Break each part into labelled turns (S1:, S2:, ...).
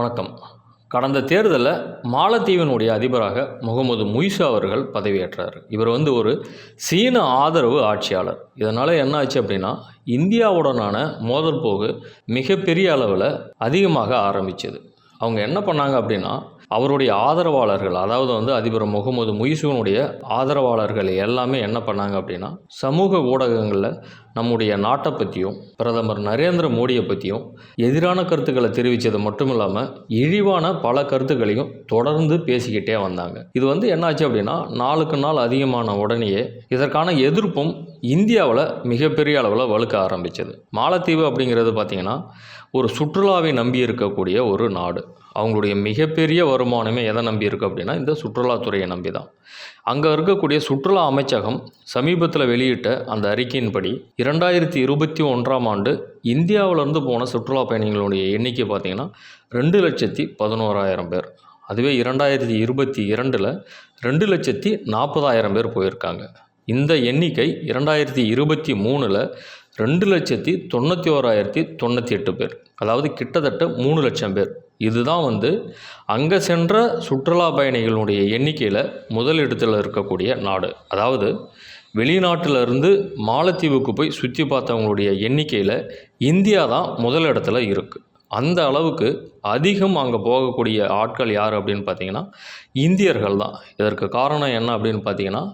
S1: வணக்கம். கடந்த தேர்தலில் மாலத்தீவினுடைய அதிபராக முகமது முய்சு அவர்கள் பதவியேற்றார். இவர் ஒரு சீன ஆதரவு ஆட்சியாளர். இதனால் என்ன ஆச்சு அப்படின்னா, இந்தியாவுடனான மோதல் போக்கு மிகப்பெரிய அளவில் அதிகமாக ஆரம்பித்தது. அவங்க என்ன பண்ணாங்க அப்படின்னா, அவருடைய ஆதரவாளர்கள், அதாவது அதிபர் முகமது முய்சுனுடைய ஆதரவாளர்கள் எல்லாமே என்ன பண்ணாங்க அப்படின்னா, சமூக ஊடகங்களில் நம்முடைய நாட்டை பற்றியும் பிரதமர் நரேந்திர மோடியை பற்றியும் எதிரான கருத்துக்களை தெரிவித்தது மட்டும் இல்லாமல் இழிவான பல கருத்துக்களையும் தொடர்ந்து பேசிக்கிட்டே வந்தாங்க. இது என்னாச்சு அப்படின்னா, நாளுக்கு நாள் அதிகமான உடனேயே இதற்கான எதிர்ப்பும் இந்தியாவில் மிகப்பெரிய அளவில் வலுக்க ஆரம்பித்தது. மாலத்தீவு அப்படிங்கிறது பார்த்திங்கன்னா ஒரு சுற்றுலாவை நம்பி இருக்கக்கூடிய ஒரு நாடு. அவங்களுடைய மிகப்பெரிய வருமானமே எதை நம்பி இருக்குது அப்படின்னா, இந்த சுற்றுலாத்துறையை நம்பி தான். அங்கே இருக்கக்கூடிய சுற்றுலா அமைச்சகம் சமீபத்தில் வெளியிட்ட அந்த அறிக்கையின்படி 2021ஆம் ஆண்டு இந்தியாவிலேருந்து போன சுற்றுலா பயணிகளுடைய எண்ணிக்கை பார்த்திங்கன்னா 2,11,000 பேர். அதுவே 2022 2,40,000 பேர் போயிருக்காங்க. இந்த எண்ணிக்கை 2023 2,91,098 பேர், அதாவது கிட்டத்தட்ட 3 லட்சம் பேர். இதுதான் அங்கே சென்ற சுற்றுலா பயணிகளுடைய எண்ணிக்கையில் முதல் இடத்தில் இருக்கக்கூடிய நாடு. அதாவது வெளிநாட்டிலிருந்து மாலத்தீவுக்கு போய் சுற்றி பார்த்தவங்களுடைய எண்ணிக்கையில் இந்தியா தான் முதல் இடத்துல இருக்குது. அந்த அளவுக்கு அதிகம் அங்கே போகக்கூடிய ஆட்கள் யார் அப்படின்னு பார்த்திங்கன்னா இந்தியர்கள் தான். இதற்கு காரணம் என்ன அப்படின்னு பார்த்திங்கன்னா,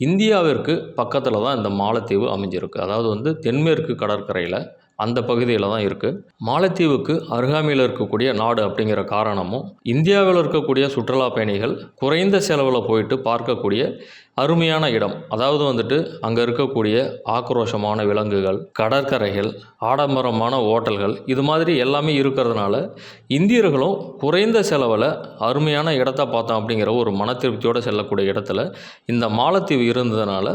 S1: இந்தியாவிற்கு பக்கத்தில் தான் இந்த மாலத்தீவு அமைஞ்சிருக்கு. அதாவது தென்மேற்கு கடற்கரையில் அந்த பகுதியில் தான் இருக்குது. மாலத்தீவுக்கு அருகாமையில் இருக்கக்கூடிய நாடு அப்படிங்கிற காரணமும், இந்தியாவில் இருக்கக்கூடிய சுற்றுலா பயணிகள் குறைந்த செலவில் போயிட்டு பார்க்கக்கூடிய அருமையான இடம். அதாவது அங்கே இருக்கக்கூடிய ஆக்ரோஷமான விலங்குகள், கடற்கரைகள், ஆடம்பரமான ஓட்டல்கள், இது மாதிரி எல்லாமே இருக்கிறதுனால இந்தியர்களும் குறைந்த செலவில் அருமையான இடத்த பார்த்தோம் அப்படிங்கிற ஒரு மன திருப்தியோடு செல்லக்கூடிய இடத்துல இந்த மாலத்தீவு இருந்ததுனால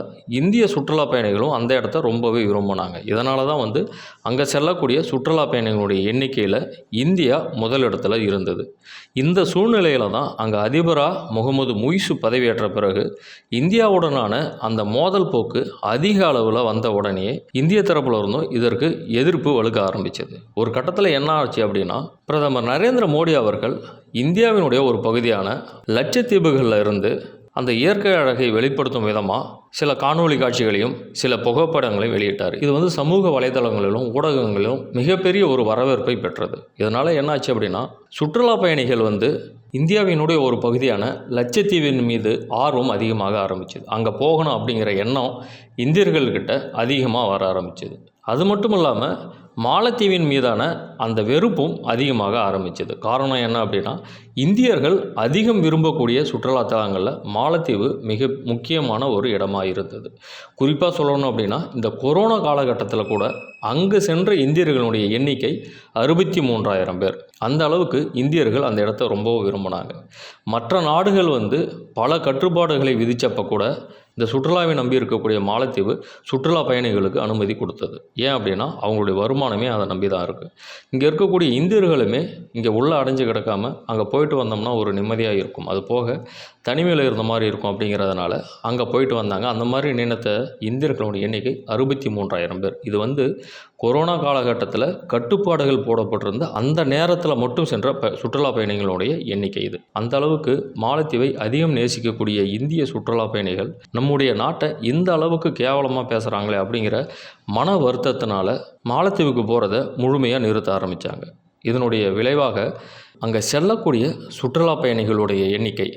S1: இந்திய சுற்றுலா பயணிகளும் அந்த இடத்த ரொம்பவே விரும்பினாங்க. இதனால தான் அங்கே செல்லக்கூடிய சுற்றுலா பயணிகளுடைய எண்ணிக்கையில் இந்தியா முதல் இடத்துல இருந்தது. இந்த சூழ்நிலையில் தான் அங்கே அதிபராக முகமது முய்சு பதவியேற்ற பிறகு இந்தியாவுடனான அந்த மோதல் போக்கு அதிக அளவில் வந்த உடனே இந்திய தரப்பில் இருந்தும் இதற்கு எதிர்ப்பு வலுக்க ஆரம்பித்தது. ஒரு கட்டத்தில் என்ன ஆச்சு அப்படின்னா, பிரதமர் நரேந்திர மோடி அவர்கள் இந்தியாவினுடைய ஒரு பகுதியான லட்சத்தீவுகளில் இருந்து அந்த இயற்கை அழகை வெளிப்படுத்தும் விதமாக சில காணொளி காட்சிகளையும் சில புகைப்படங்களையும் வெளியிட்டார். இது சமூக வலைதளங்களிலும் ஊடகங்களிலும் மிகப்பெரிய ஒரு வரவேற்பை பெற்றது. இதனால் என்னாச்சு அப்படின்னா, சுற்றுலா பயணிகள் இந்தியாவினுடைய ஒரு பகுதியான லட்சத்தீவின் மீது ஆர்வம் அதிகமாக ஆரம்பிச்சது. அங்கே போகணும் அப்படிங்கிற எண்ணம் இந்தியர்கள்கிட்ட அதிகமாக வர ஆரம்பிச்சது. அது மட்டும் இல்லாமல் மாலத்தீவின் மீதான அந்த வெறுப்பும் அதிகமாக ஆரம்பித்தது. காரணம் என்ன அப்படின்னா, இந்தியர்கள் அதிகம் விரும்பக்கூடிய சுற்றுலாத்தலங்களில் மாலத்தீவு மிக முக்கியமான ஒரு இடமாக இருந்தது. குறிப்பாக சொல்லணும் அப்படின்னா, இந்த கொரோனா காலகட்டத்தில் கூட அங்கு சென்ற இந்தியர்களுடைய எண்ணிக்கை 63,000 பேர். அந்த அளவுக்கு இந்தியர்கள் அந்த இடத்த ரொம்பவும் விரும்பினாங்க. மற்ற நாடுகள் பல கட்டுப்பாடுகளை விதித்தப்போ கூட இந்த சுற்றுலாவை நம்பி இருக்கக்கூடிய மாலத்தீவு சுற்றுலா பயணிகளுக்கு அனுமதி கொடுத்தது. ஏன் அப்படின்னா, அவங்களுடைய வருமானமே அதை நம்பி தான் இருக்குது. இங்கே இருக்கக்கூடிய இந்தியர்களுமே இங்கே உள்ளே அடைஞ்சு கிடக்காமல் அங்கே போயிட்டு வந்தோம்னா ஒரு நிம்மதியாக இருக்கும், அது போக தனிமையில் இருந்த மாதிரி இருக்கும் அப்படிங்கிறதுனால அங்கே போயிட்டு வந்தாங்க. அந்த மாதிரி நினைத்த இந்தியர்களுடைய எண்ணிக்கை 63,000 பேர். இது கொரோனா காலகட்டத்தில் கட்டுப்பாடுகள் போடப்பட்டிருந்த அந்த நேரத்தில் மட்டும் சென்ற சுற்றுலா பயணிகளுடைய எண்ணிக்கை இது. அந்த அளவுக்கு மாலத்தீவை அதிகம் நேசிக்கக்கூடிய இந்திய சுற்றுலா பயணிகள் நம்முடைய நாட்டை இந்த அளவுக்கு கேவலமாக பேசுகிறாங்களே அப்படிங்கிற மன வருத்தத்தினால மாலத்தீவுக்கு போகிறத முழுமையாக நிறுத்த ஆரம்பித்தாங்க. இதனுடைய விளைவாக அங்கே செல்லக்கூடிய சுற்றுலா பயணிகளுடைய எண்ணிக்கை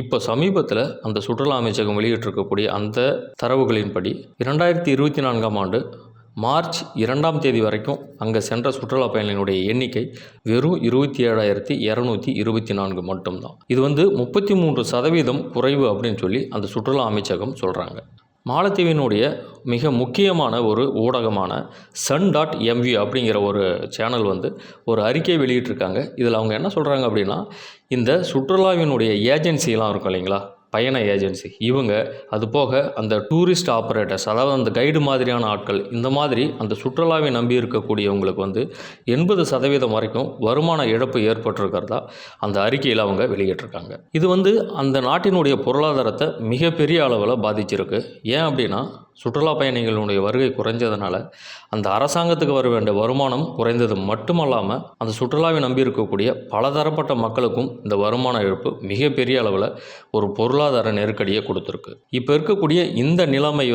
S1: இப்போ சமீபத்தில் அந்த சுற்றுலா அமைச்சகம் வெளியிட்டிருக்கக்கூடிய அந்த தரவுகளின்படி 2024ஆம் ஆண்டு மார்ச் 2ஆம் தேதி வரைக்கும் அங்கே சென்ற சுற்றுலா பயணிகளுடைய எண்ணிக்கை வெறும் 27,224 மட்டும்தான். இது 33% குறைவு அப்படின்னு சொல்லி அந்த சுற்றுலா அமைச்சகம் சொல்கிறாங்க. மாலத்தீவினுடைய மிக முக்கியமான ஒரு ஊடகமான sun.mv அப்படிங்கிற ஒரு சேனல் ஒரு அறிக்கை வெளியிட்டிருக்காங்க. இதில் அவங்க என்ன சொல்கிறாங்க அப்படின்னா, இந்த சுற்றுலாவினுடைய ஏஜென்சிலாம் இருக்கும் இல்லைங்களா, பயண ஏஜென்சி, இவங்க அது போக அந்த டூரிஸ்ட் ஆப்ரேட்டர்ஸ், அதாவது அந்த கைடு மாதிரியான ஆட்கள், இந்த மாதிரி அந்த சுற்றுலாவை நம்பி இருக்கக்கூடியவங்களுக்கு 80% வரைக்கும் வருமான இழப்பு ஏற்பட்டிருக்கிறதா அந்த அறிக்கையில் அவங்க வெளியிட்டிருக்காங்க. இது அந்த நாட்டினுடைய பொருளாதாரத்தை மிகப்பெரிய அளவில் பாதிச்சிருக்கு. ஏன் அப்படின்னா, சுற்றுலா பயணிகளுடைய வருகை குறைஞ்சதுனால அந்த அரசாங்கத்துக்கு வர வேண்டிய வருமானம் குறைந்தது மட்டுமல்லாமல் அந்த சுற்றுலாவை நம்பி இருக்கக்கூடிய பலதரப்பட்ட மக்களுக்கும் இந்த வருமான இழப்பு மிகப்பெரிய அளவில் ஒரு பொருளாதார நெருக்கடியை கொடுத்துருக்கு. இப்போ இருக்கக்கூடிய இந்த நிலைமை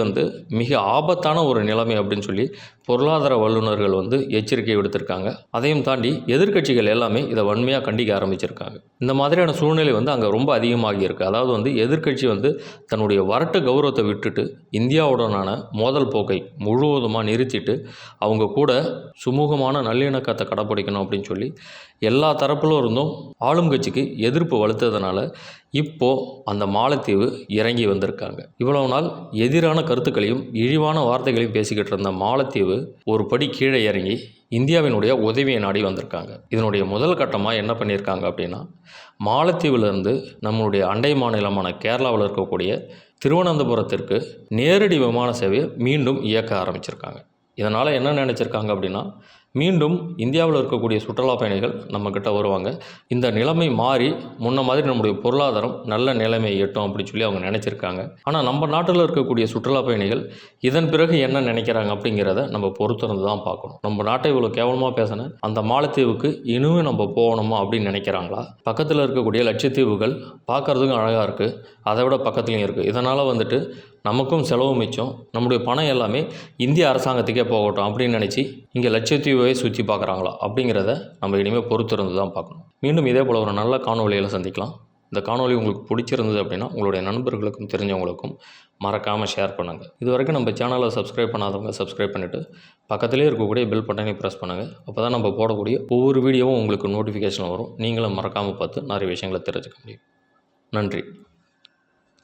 S1: மிக ஆபத்தான ஒரு நிலைமை அப்படின்னு சொல்லி பொருளாதார வல்லுநர்கள் எச்சரிக்கை விடுத்திருக்காங்க. அதையும் தாண்டி எதிர்க்கட்சிகள் எல்லாமே இதை வன்மையாக கண்டிக்க ஆரம்பிச்சிருக்காங்க. இந்த மாதிரியான சூழ்நிலை அங்கே ரொம்ப அதிகமாகி இருக்கு. அதாவது எதிர்க்கட்சி தன்னுடைய வரட்டு கௌரவத்தை விட்டுட்டு இந்தியாவுடனான மோதல் போக்கை முழுவதுமாக நிறுத்திட்டு அவங்க கூட சுமூகமான நல்லிணக்கத்தை கடைப்பிடிக்கணும் அப்படின்னு சொல்லி எல்லா தரப்பிலும் இருந்தும் ஆளும் கட்சிக்கு எதிர்ப்பு வலுத்ததுனால இப்போது அந்த மாலத்தீவு இறங்கி வந்திருக்காங்க. இவ்வளவு நாள் எதிரான கருத்துக்களையும் இழிவான வார்த்தைகளையும் பேசிக்கிட்டு இருந்த மாலத்தீவு ஒரு படி கீழே இறங்கி இந்தியாவினுடைய உதவியை நாடி வந்திருக்காங்க. இதனுடைய முதல் கட்டமாக என்ன பண்ணியிருக்காங்க அப்படின்னா, மாலத்தீவிலிருந்து நம்மளுடைய அண்டை மாநிலமான கேரளாவில் இருக்கக்கூடிய திருவனந்தபுரத்திற்கு நேரடி விமான சேவையை மீண்டும் இயக்க ஆரம்பிச்சிருக்காங்க. இதனால் என்ன நினச்சிருக்காங்க அப்படின்னா, மீண்டும் இந்தியாவில் இருக்கக்கூடிய சுற்றுலா பயணிகள் நம்மக்கிட்ட வருவாங்க. இந்த நிலைமை மாறி முன்ன மாதிரி நம்முடைய பொருளாதாரம் நல்ல நிலைமை எட்டும் அப்படின்னு சொல்லி அவங்க நினச்சிருக்காங்க. ஆனால் நம்ம நாட்டில் இருக்கக்கூடிய சுற்றுலா பயணிகள் இதன் பிறகு என்ன நினைக்கிறாங்க அப்படிங்கிறத நம்ம பொறுத்திருந்து தான் பார்க்கணும். நம்ம நாட்டை இவ்வளோ கேவலமாக பேசின அந்த மாலத்தீவுக்கு இனிமே நம்ம போகணுமா அப்படின்னு நினைக்கிறாங்களா? பக்கத்தில் இருக்கக்கூடிய லட்சத்தீவுகள் பார்க்குறதுக்கும் அழகாக இருக்குது, அதை விட பக்கத்துலேயும் இருக்குது. இதனால் நமக்கும் செலவு மிச்சம், நம்முடைய பணம் எல்லாமே இந்திய அரசாங்கத்துக்கே போகட்டும் அப்படின்னு நினச்சி இங்கே லட்சத்தீவை சுற்றி பார்க்குறாங்களா அப்படிங்கிறத நம்ம இனிமேல் பொறுத்திருந்து தான் பார்க்கணும். மீண்டும் இதே போல் ஒரு நல்ல காணொலியில் சந்திக்கலாம். இந்த காணொலி உங்களுக்கு பிடிச்சிருந்தது அப்படின்னா உங்களுடைய நண்பர்களுக்கும் தெரிஞ்சவங்களுக்கும் மறக்காமல் ஷேர் பண்ணுங்கள். இது வரைக்கும் நம்ம சேனலை சப்ஸ்கிரைப் பண்ணாதவங்க சப்ஸ்கிரைப் பண்ணிவிட்டு பக்கத்துலேயே இருக்கக்கூடிய பெல் பட்டனை ப்ரெஸ் பண்ணுங்கள். அப்போ தான் நம்ம போடக்கூடிய ஒவ்வொரு வீடியோவும் உங்களுக்கு நோட்டிஃபிகேஷன் வரும். நீங்களும் மறக்காமல் பார்த்து நிறைய விஷயங்களை தெரிஞ்சுக்க முடியும். நன்றி.